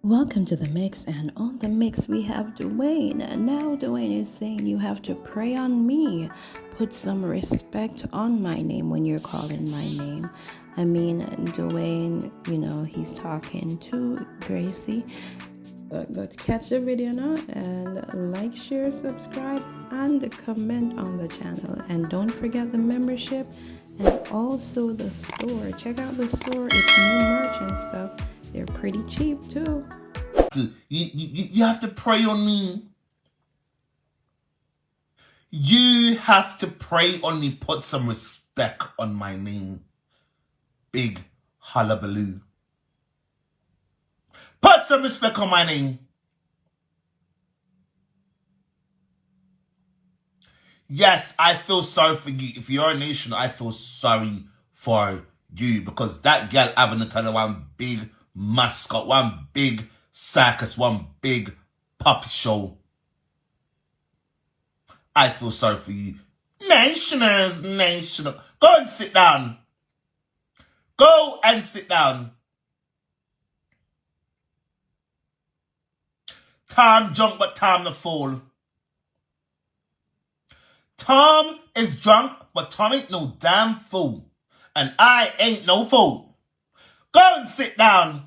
Welcome to the mix, and on the mix we have Dwayne. Now Dwayne is saying you have to pray on me. Put some respect on my name when you're calling my name. I mean, Dwayne, he's talking to Gracie. Go to catch the video now and like, share, subscribe, and comment on the channel. And don't forget the membership and also the store. Check out the store, it's new merch and stuff. They're pretty cheap too. You have to pray on me. You have to pray on me. Put some respect on my name. Big hullabaloo. Put some respect on my name. Yes, I feel sorry for you. If you're a nation, I feel sorry for you. Because that girl having to tell her one big mascot, one big circus, one big puppet show. I feel sorry for you. Nationals. Go and sit down. Go and sit down. Time drunk, but time to fall. Tom is drunk, but Tom ain't no damn fool. And I ain't no fool. Go and sit down.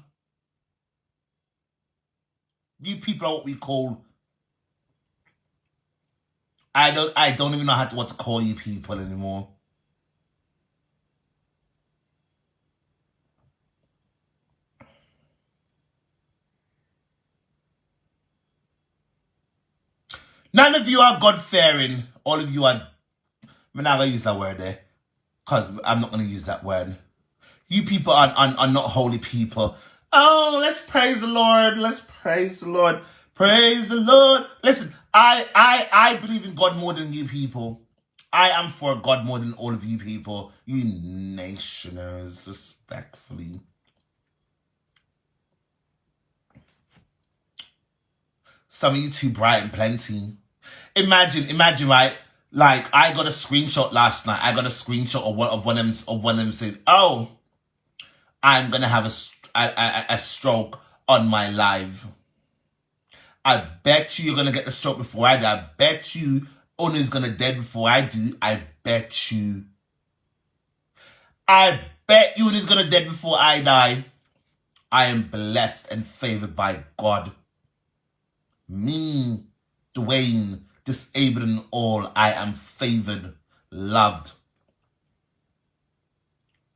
You people are what we call... I don't even know what to call you people anymore. None of you are God-fearing. All of you are... I'm not going to use that word there. Because I'm not going to use that word. You people are not holy people. Oh, let's praise the Lord. Let's praise the Lord. Praise the Lord. Listen, I believe in God more than you people. I am for God more than all of you people. You nationers, respectfully. Some of you too bright and plenty. Imagine, right? Like, I got a screenshot last night. I got a screenshot of one of them saying, "Oh, I'm gonna have a stroke on my live. I bet you're gonna get the stroke before I do. I bet you Una's gonna dead before I do. I bet you Una's gonna dead before I die. I am blessed and favored by God. Me, Dwayne, disabled and all, I am favored, loved.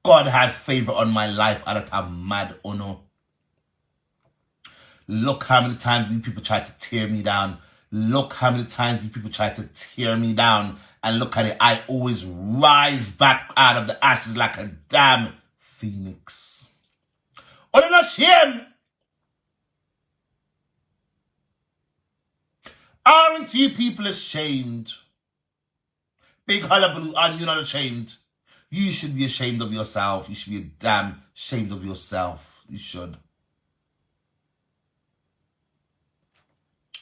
God has favor on my life at a mad honor. Look how many times you people tried to tear me down. Look how many times you people tried to tear me down. And look at it, I always rise back out of the ashes like a damn phoenix. Oh, they're not shame. Aren't you people ashamed? Big hullabaloo, and you're not ashamed. You should be ashamed of yourself. You should be damn ashamed of yourself. You should.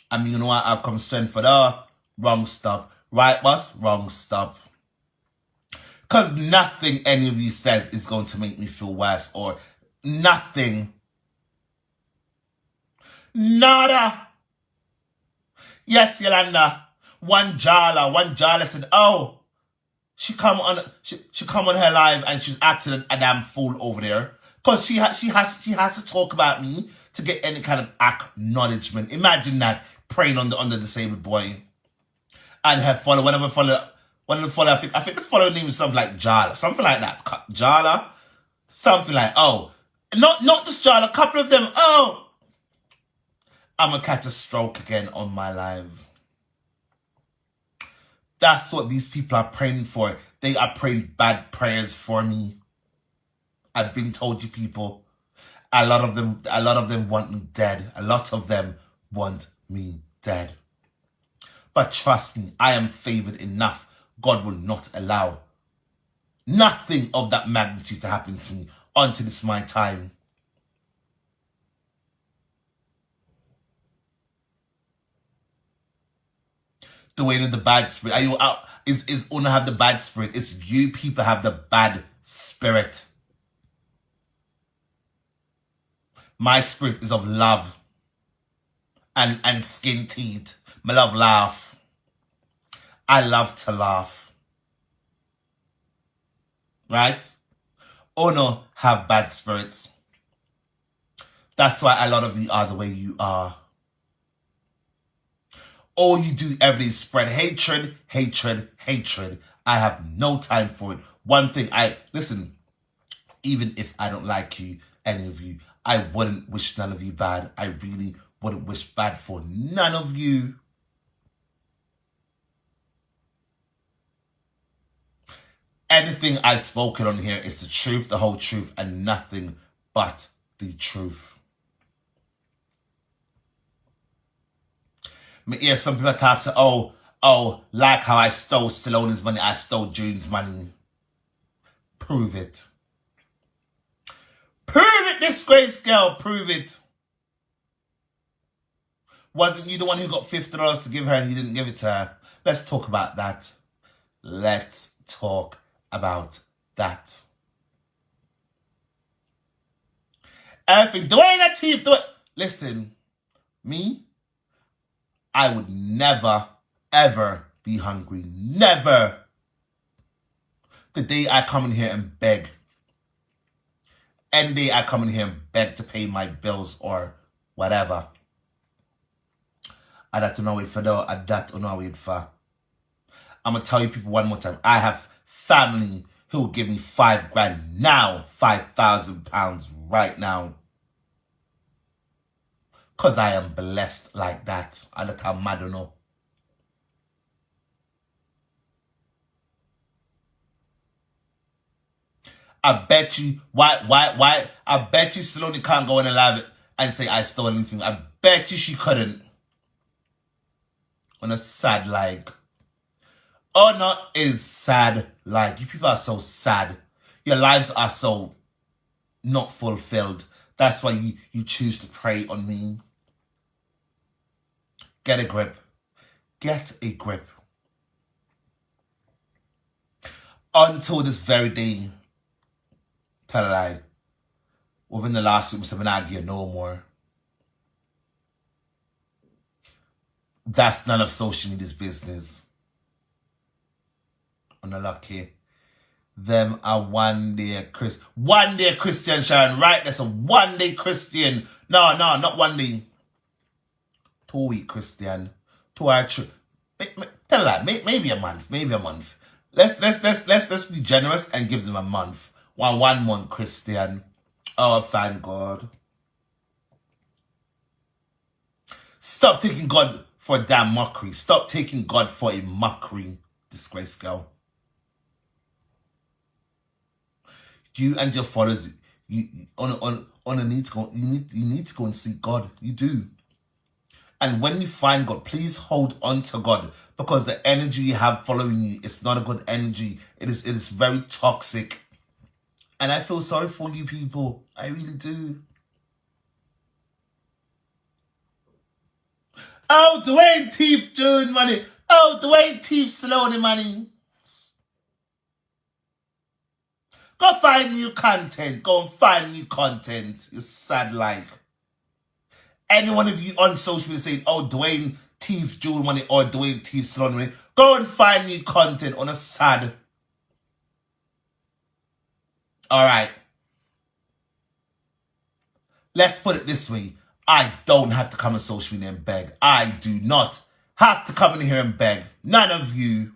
I mean, you know what? I've come strength for the wrong stuff. Right, boss? Wrong stuff. Because nothing any of you says is going to make me feel worse. Or nothing. Nada. Yes, Yolanda. One Jala said, "Oh, she come on her live and she's acting a damn fool over there. Because she has to talk about me to get any kind of acknowledgement." Imagine that, preying on the disabled boy. And her follow, one of the follow, I think the follow name is something like Jala, something like that. Jala, something like, oh, not just Jala, a couple of them. Oh, I'm gonna catch a stroke again on my live. That's what these people are praying for. They are praying bad prayers for me. I've been told you people. A lot of them want me dead. A lot of them want me dead. But trust me, I am favored enough. God will not allow nothing of that magnitude to happen to me until it's my time. The way of the bad spirit. Are you out? Is Una have the bad spirit? It's you people have the bad spirit. My spirit is of love. and skin teeth. Me love laugh. I love to laugh. Right? Oh no, have bad spirits. That's why a lot of you are the way you are. All you do every day is spread hatred, hatred, hatred. I have no time for it. One thing, listen, even if I don't like you, any of you, I wouldn't wish none of you bad. I really wouldn't wish bad for none of you. Anything I've spoken on here is the truth, the whole truth, and nothing but the truth. Me hear some people talk, say, oh, like how I stole Stallone's money, I stole June's money. Prove it. Prove it, disgrace girl, prove it. Wasn't you the one who got $50 to give her and you didn't give it to her? Let's talk about that. Let's talk about that. Everything, Dwayne a thief, do it. Listen, me, I would never, ever be hungry. Never. The day I come in here and beg. Any day I come in here and beg to pay my bills or whatever. I don't know wait for that. I don't know wait for. I'm going to tell you people one more time. I have family who will give me $5,000 now. £5,000 right now. Because I am blessed like that. I don't know, I don't know. I bet you, why? I bet you Saloni can't go in and live and say I stole anything. I bet you she couldn't. On a sad like. Oh no, is sad like. You people are so sad. Your lives are so not fulfilled. That's why you choose to prey on me. Get a grip. Get a grip. Until this very day, tell a lie, within the last week, I'm not give no more. That's none of social media's business. Unlucky. Them are one day Christian, Sharon, right? That's a one day Christian. No, not one day. 2 week Christian. 2 hour trip. Tell a lie, maybe a month. Let's be generous and give them a month. One month Christian. Oh, thank God. Stop taking God for a damn mockery. Stop taking God for a mockery. Disgrace girl. You and your followers, you need to go and seek God. You do. And when you find God, please hold on to God, because the energy you have following you is not a good energy. It is very toxic. And I feel sorry for you people. I really do. Oh, Dwayne Thief June money. Oh, Dwayne Thief Saloni money. Go find new content. Go and find new content. You're sad like. Any one of you on social media saying, oh, Dwayne Thief June money or Dwayne Thief Saloni money, go and find new content on a sad. Alright. Let's put it this way. I don't have to come on social media and beg. I do not have to come in here and beg. None of you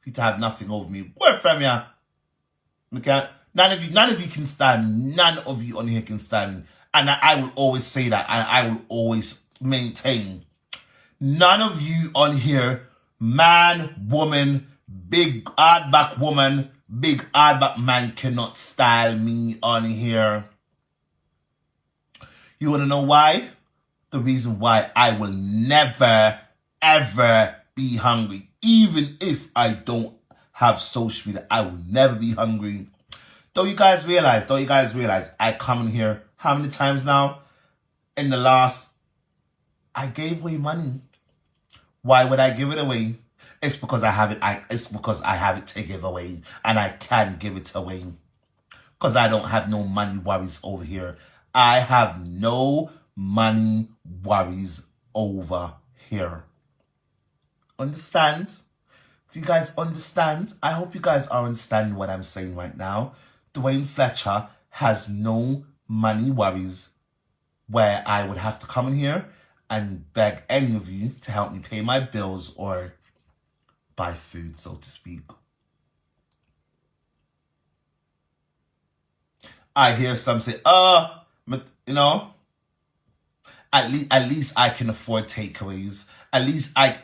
need to have nothing over me. Where from ya? Okay? None of you can stand. None of you on here can stand me. And I will always say that. And I will always maintain. None of you on here, man, woman, big hardback woman, big hardback man, cannot style me on here. You want to know why? The reason why I will never, ever be hungry. Even if I don't have social media, I will never be hungry. Don't you guys realize, I come in here, how many times now? In the last, I gave away money. Why would I give it away? It's because I have it. It's because I have it to give away. And I can give it away. Because I don't have no money worries over here. I have no money worries over here. Understand? Do you guys understand? I hope you guys are understanding what I'm saying right now. Dwayne Fletcher has no money worries where I would have to come in here and beg any of you to help me pay my bills or buy food, so to speak. I hear some say, but you know, at least I can afford takeaways. At least I